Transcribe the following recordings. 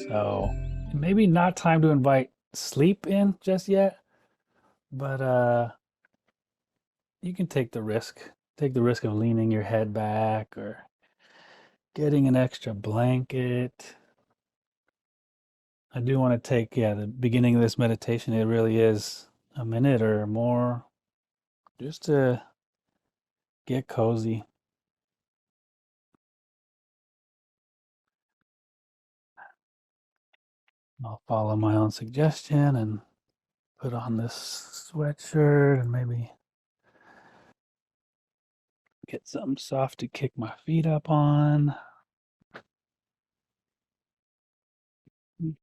So maybe not time to invite sleep in just yet, but you can take the risk. Take the risk of leaning your head back or getting an extra blanket. I do want to take, the beginning of this meditation, it really is a minute or more just to get cozy. I'll follow my own suggestion and put on this sweatshirt and maybe get something soft to kick my feet up on.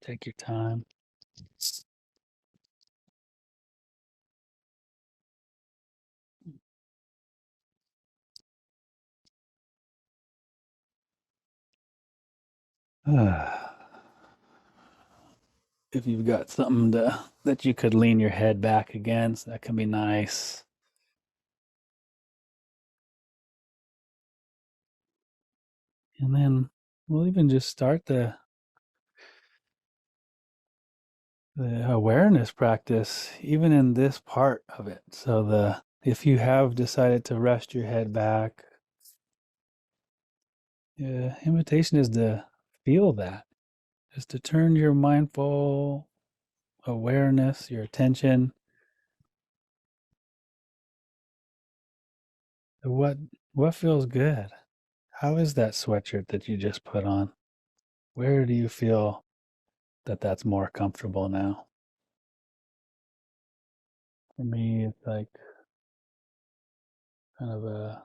Take your time. If you've got something that you could lean your head back against, that can be nice. And then we'll even just start the awareness practice, even in this part of it. So if you have decided to rest your head back, the invitation is to feel that, is to turn your mindful awareness, your attention to what feels good. How is that sweatshirt that you just put on? Where do you feel that that's more comfortable now? For me, it's like kind of a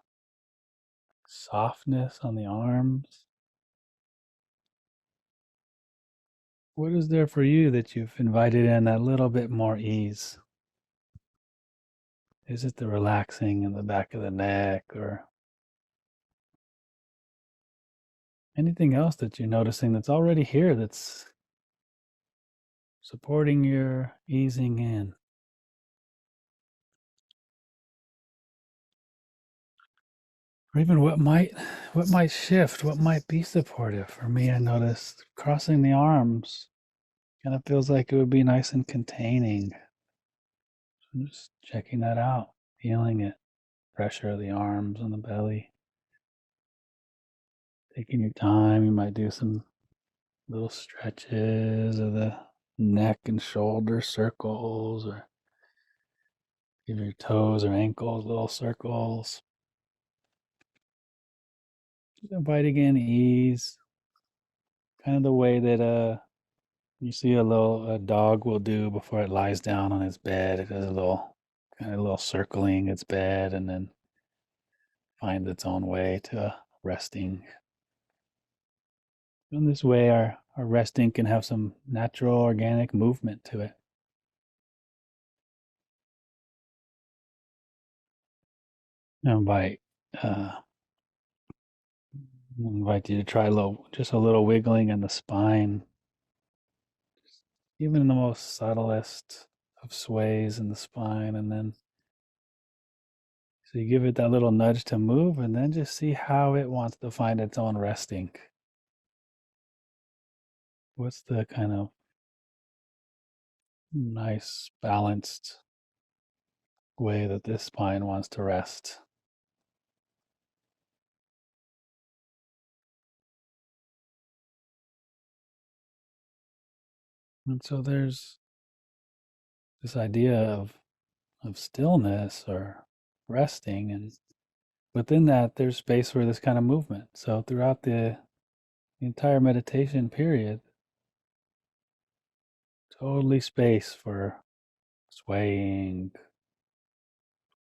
softness on the arms. What is there for you that you've invited in that little bit more ease? Is it the relaxing in the back of the neck or anything else that you're noticing that's already here that's supporting your easing in? Or even what might shift, what might be supportive. For me, I noticed crossing the arms kind of feels like it would be nice and containing. So I'm just checking that out, feeling it. Pressure of the arms on the belly. Taking your time, you might do some little stretches of the neck and shoulder circles, or give your toes or ankles little circles. Just inviting in ease, kind of the way that you see a dog will do before it lies down on its bed. It does a little circling its bed and then finds its own way to resting. In this way, our resting can have some natural organic movement to it. I uh, invite you to try just a little wiggling in the spine, even in the most subtlest of sways in the spine, and then so you give it that little nudge to move, and then just see how it wants to find its own resting. What's the kind of nice, balanced way that this spine wants to rest? And so there's this idea of stillness or resting, and within that there's space for this kind of movement. So throughout the entire meditation period, totally space for swaying,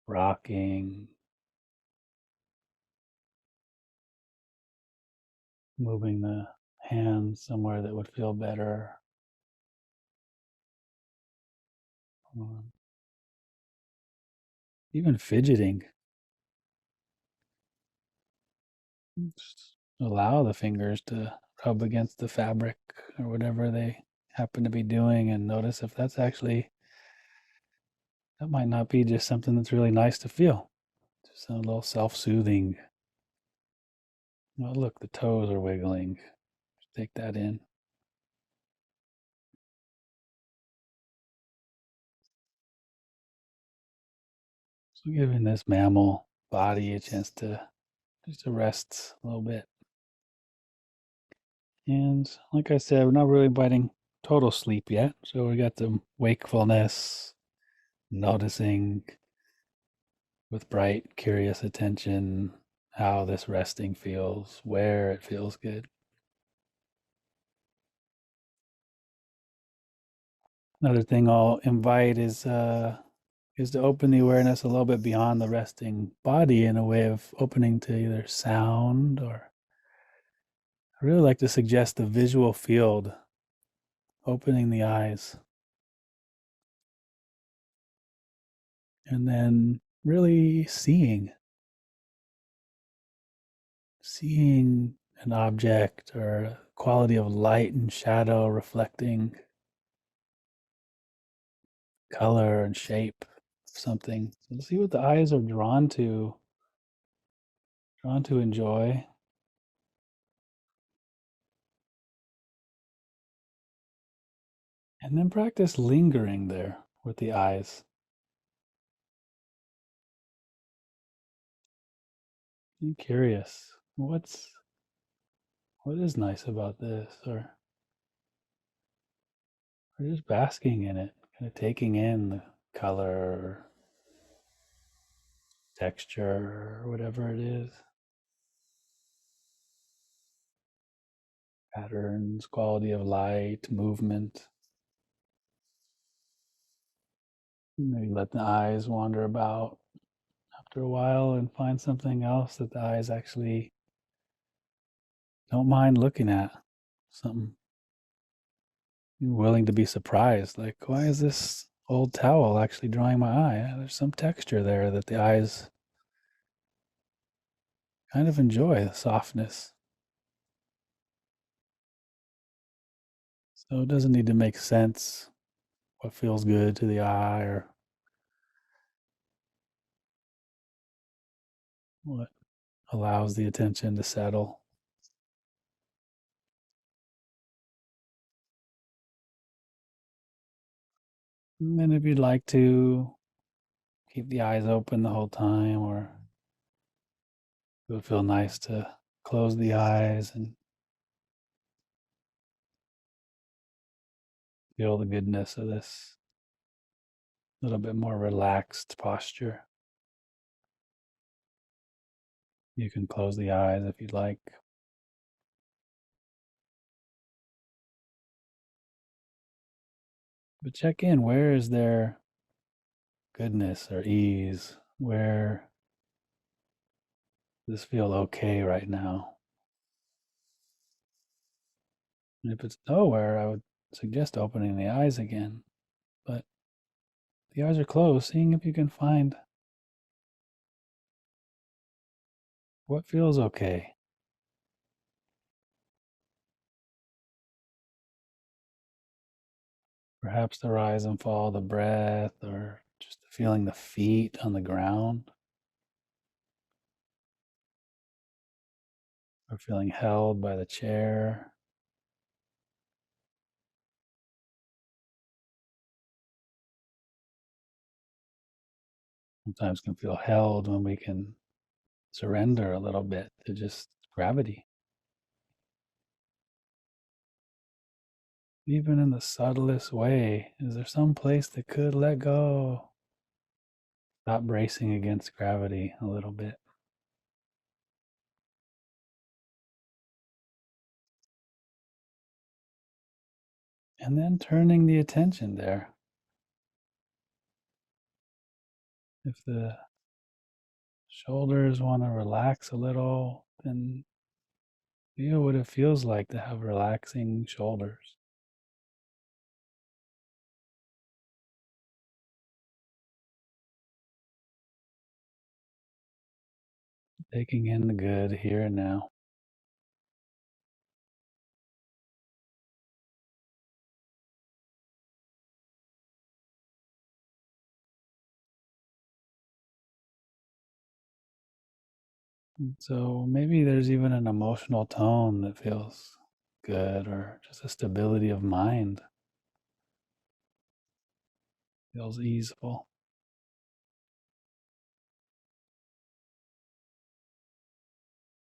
rocking, moving the hands somewhere that would feel better, um, even fidgeting. Just allow the fingers to rub against the fabric or whatever they happen to be doing, and notice if that might not be just something that's really nice to feel. Just a little self-soothing. Oh, look, the toes are wiggling. Take that in. So giving this mammal body a chance to just to rest a little bit. And like I said, we're not really biting total sleep yet. So we got the wakefulness, noticing with bright, curious attention how this resting feels, where it feels good. Another thing I'll invite is to open the awareness a little bit beyond the resting body in a way of opening to either sound or I really like to suggest the visual field, opening the eyes, and then really seeing an object or a quality of light and shadow reflecting color and shape of something. So see what the eyes are drawn to enjoy. And then practice lingering there with the eyes. Be curious. What is nice about this? Or just basking in it, kind of taking in the color, texture, or whatever it is. Patterns, quality of light, movement. Maybe let the eyes wander about after a while and find something else that the eyes actually don't mind looking at. Something you're willing to be surprised. Like, why is this old towel actually drawing my eye? There's some texture there that the eyes kind of enjoy the softness. So it doesn't need to make sense what feels good to the eye or what allows the attention to settle. And then if you'd like to keep the eyes open the whole time, or it would feel nice to close the eyes and feel the goodness of this little bit more relaxed posture. You can close the eyes if you'd like. But check in. Where is there goodness or ease? Where does this feel okay right now? And if it's nowhere, I would suggest opening the eyes again. But the eyes are closed, seeing if you can find what feels okay. Perhaps the rise and fall of the breath, or just feeling the feet on the ground, or feeling held by the chair. Sometimes can feel held when we can surrender a little bit to just gravity. Even in the subtlest way, is there some place that could let go? Stop bracing against gravity a little bit. And then turning the attention there. If the shoulders want to relax a little, then feel what it feels like to have relaxing shoulders. Taking in the good here and now. And so maybe there's even an emotional tone that feels good, or just a stability of mind feels easeful.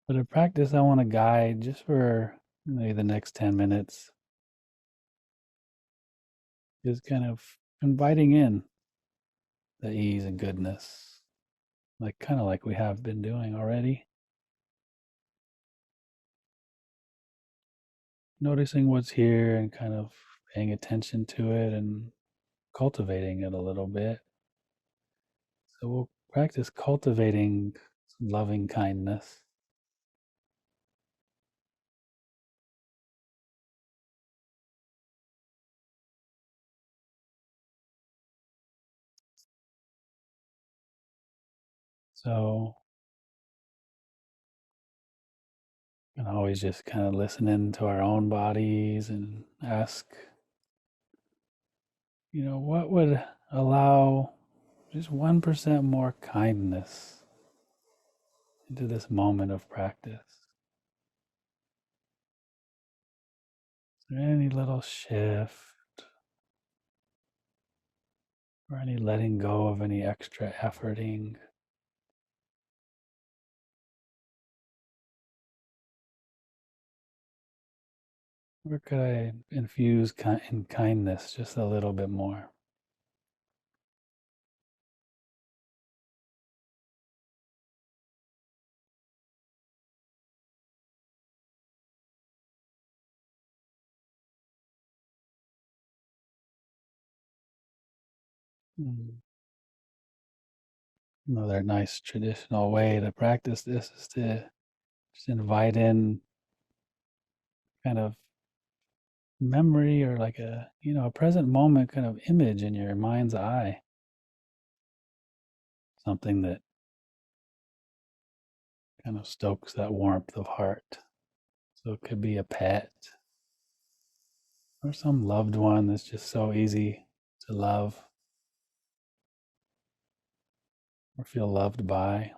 But a practice I want to guide just for maybe the next 10 minutes is kind of inviting in the ease and goodness, like kind of like we have been doing already. Noticing what's here and kind of paying attention to it and cultivating it a little bit. So we'll practice cultivating some loving kindness. So you can always just kind of listen into our own bodies and ask, what would allow just 1% more kindness into this moment of practice? Is there any little shift or any letting go of any extra efforting? Where could I infuse in kindness just a little bit more? Mm. Another nice traditional way to practice this is to just invite in kind of memory or like a present moment kind of image in your mind's eye, something that kind of stokes that warmth of heart. So it could be a pet or some loved one that's just so easy to love or feel loved by.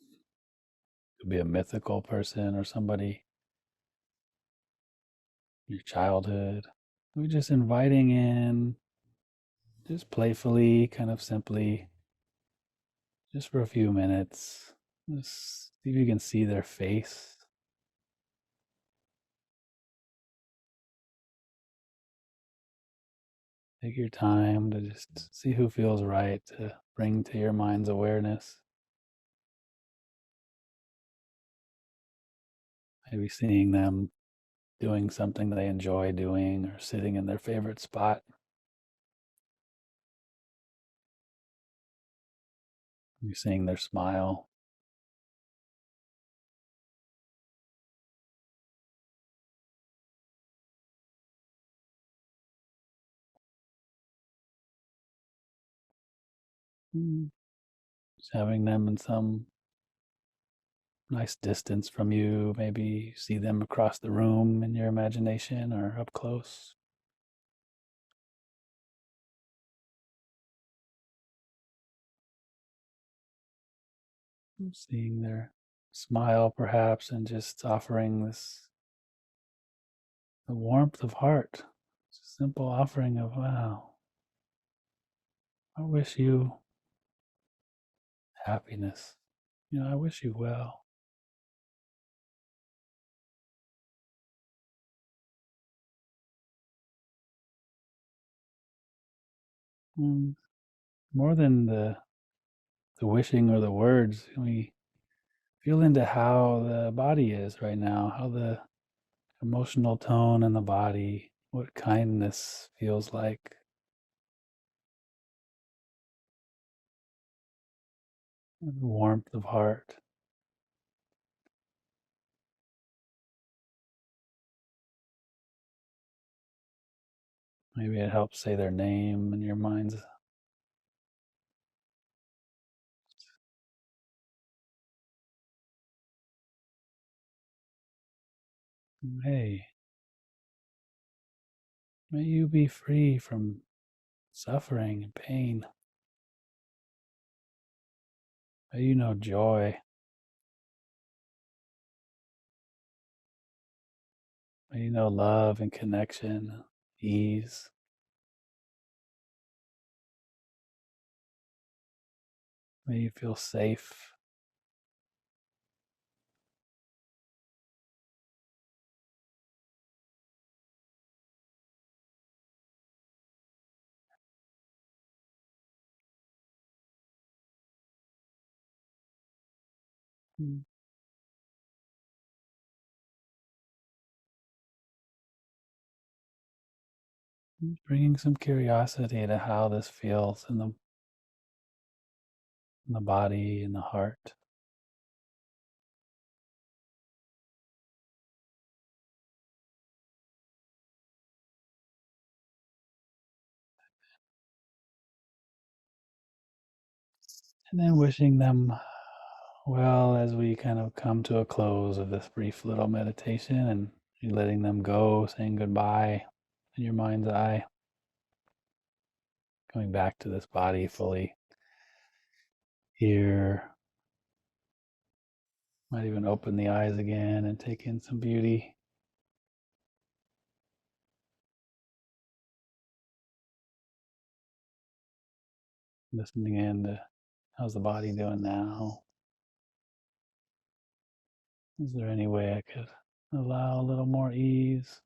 It could be a mythical person or somebody in your childhood. We're just inviting in, just playfully, kind of simply, just for a few minutes. Just see if you can see their face. Take your time to just see who feels right to bring to your mind's awareness. Maybe seeing them doing something they enjoy doing or sitting in their favorite spot. Maybe seeing their smile. Just having them in some nice distance from you. Maybe see them across the room in your imagination or up close. Seeing their smile perhaps and just offering this the warmth of heart. It's a simple offering of, wow, I wish you happiness. I wish you well. Mm, More than the wishing or the words, we feel into how the body is right now, how the emotional tone in the body, what kindness feels like, warmth of heart. Maybe it helps say their name in your mind's. Hey, may you be free from suffering and pain. May you know joy. May you know love and connection, ease. May you feel safe Mm. Bringing some curiosity to how this feels in the body, in the heart. And then wishing them well as we kind of come to a close of this brief little meditation and you're letting them go, saying goodbye in your mind's eye, coming back to this body fully here. Might even open the eyes again and take in some beauty. Listening in to how's the body doing now? Is there any way I could allow a little more ease?